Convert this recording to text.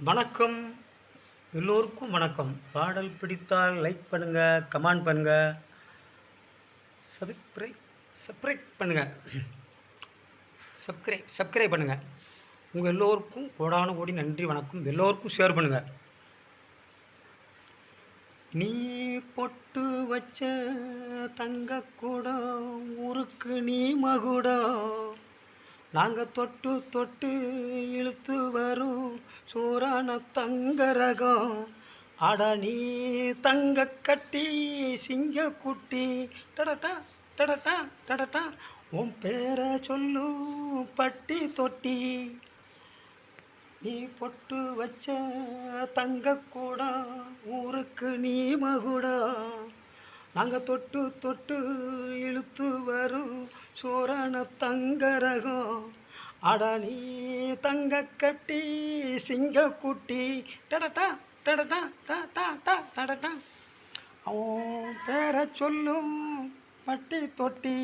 வணக்கம். எல்லோருக்கும் வணக்கம். பாடல் பிடித்தால் லைக் பண்ணுங்கள், கமெண்ட் பண்ணுங்கள், சப்ஸ்கிரைப் பண்ணுங்கள், சப்ஸ்கிரைப் பண்ணுங்கள். உங்கள் எல்லோருக்கும் கோடான கோடி நன்றி, வணக்கம். எல்லோருக்கும் ஷேர் பண்ணுங்கள். நீ பொட்டு வச்ச தங்கக்கூடம், ஊருக்கு நீ மகுடம். நாங்கள் தொட்டு தொட்டு இழுத்து வரும் சோறான தங்க ரகம். அட நீ தங்க கட்டி சிங்க குட்டி, டடட்டா டடட்டா டடட்டா உன் பேரை சொல்லும் பட்டி தொட்டி. நீ பொட்டு வச்ச தங்கக்கூடம், ஊருக்கு நீ மகுடம். நாங்கள் தொட்டு தொட்டு இழுத்து வரும் சோறான தங்க ரகம். அட நீ தங்க கட்டி சிங்க குட்டி, டடட்டா டடட்டா டடட்டா டடட்டா அவன் பேரை சொல்லும் பட்டி தொட்டி.